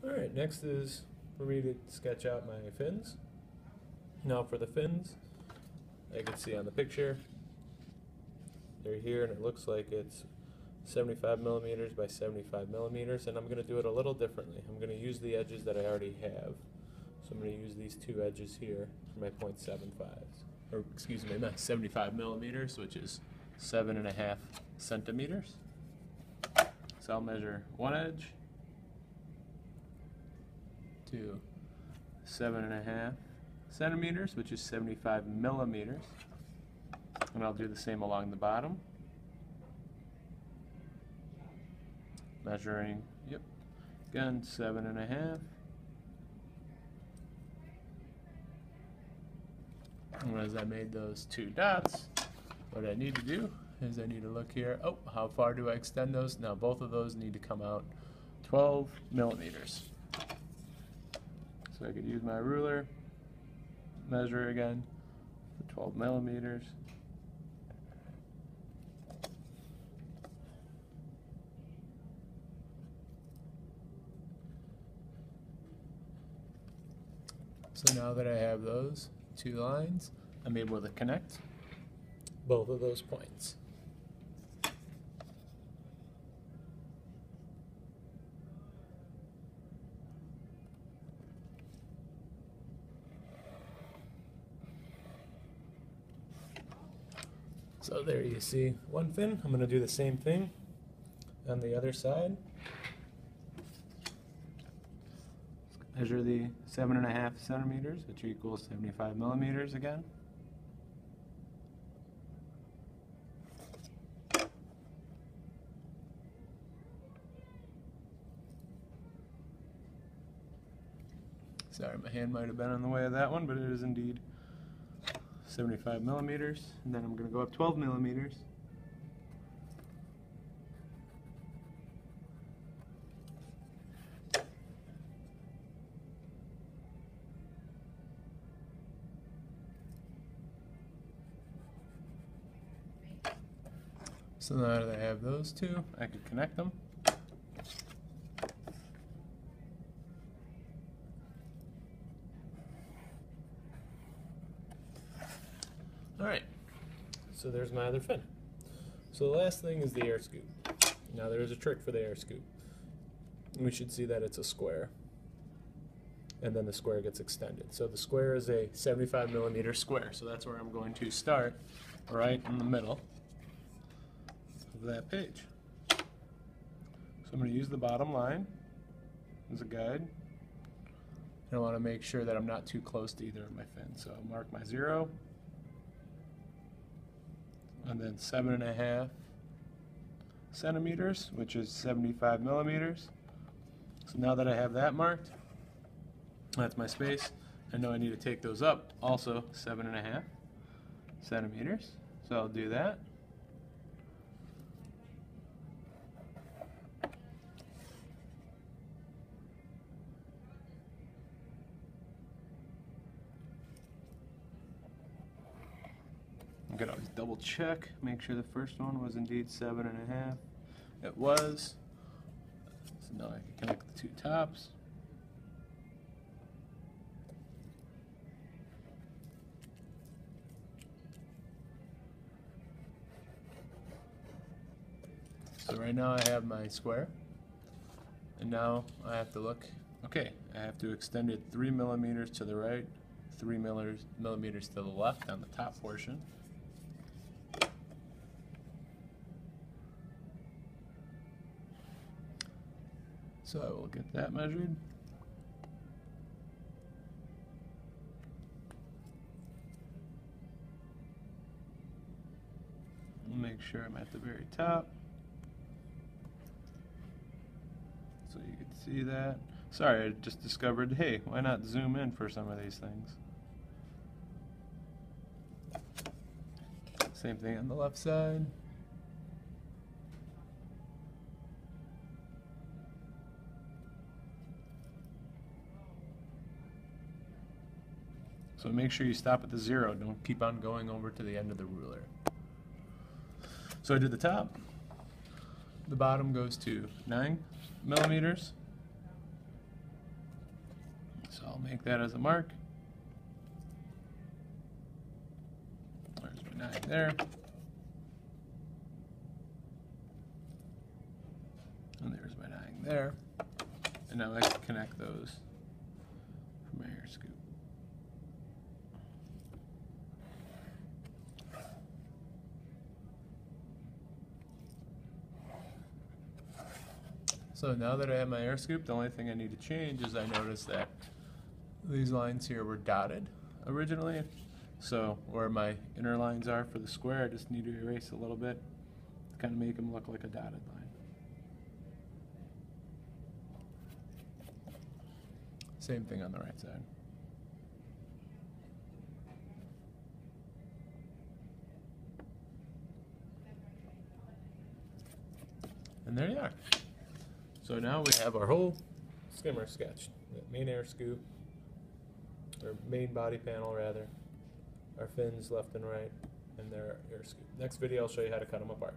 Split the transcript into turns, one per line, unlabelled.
Alright, next is for me to sketch out my fins. Now for the fins, I can see on the picture, they're here and it looks like it's 75 millimeters by 75 millimeters, and I'm going to do it a little differently. I'm going to use the edges that I already have. So I'm going to use these two edges here for my 0.75s, or excuse me, my 75 millimeters, which is 7.5 centimeters. So I'll measure one edge to 7.5 centimeters, which is 75 millimeters, and I'll do the same along the bottom, measuring, yep, again 7.5. And as I made those two dots, what I need to do is I need to look here. Oh, how far do I extend those? Now both of those need to come out 12 millimeters. So I could use my ruler, measure again for 12 millimeters. So now that I have those two lines, I'm able to connect both of those points. So there you see one fin. I'm going to do the same thing on the other side. Measure the 7.5 centimeters, which equals 75 millimeters again. Sorry, my hand might have been in the way of that one, but it is indeed 75 millimeters. And then I'm going to go up 12 millimeters. So now that I have those two, I can connect them. Alright, so there's my other fin. So the last thing is the air scoop. Now there is a trick for the air scoop. We should see that it's a square, and then the square gets extended. So the square is a 75 millimeter square, so that's where I'm going to start, right in the middle of that page. So I'm going to use the bottom line as a guide. And I want to make sure that I'm not too close to either of my fins. So I'll mark my 0, and then 7.5 centimeters, which is 75 millimeters. So now that I have that marked, that's my space. I know I need to take those up, also 7.5 centimeters. So I'll do that. I'm gonna always double check, make sure the first one was indeed 7.5. It was. So now I can connect the two tops. So right now I have my square, and now I have to look, okay, I have to extend it 3 millimeters to the right, 3 millimeters to the left on the top portion. So I will get that measured. Make sure I'm at the very top, so you can see that. Sorry, I just discovered, hey, why not zoom in for some of these things? Same thing on the left side. So make sure you stop at the 0. Don't keep on going over to the end of the ruler. So I did the top. The bottom goes to 9 millimeters. So I'll make that as a mark. There's my 9 there. And there's my 9 there. And now I can connect those for my air scoop. So now that I have my air scoop, the only thing I need to change is I noticed that these lines here were dotted originally. So where my inner lines are for the square, I just need to erase a little bit to kind of make them look like a dotted line. Same thing on the right side. And there you are. So now we have our whole skimmer sketched. The main air scoop, or main body panel rather, our fins left and right, and their air scoop. Next video I'll show you how to cut them apart.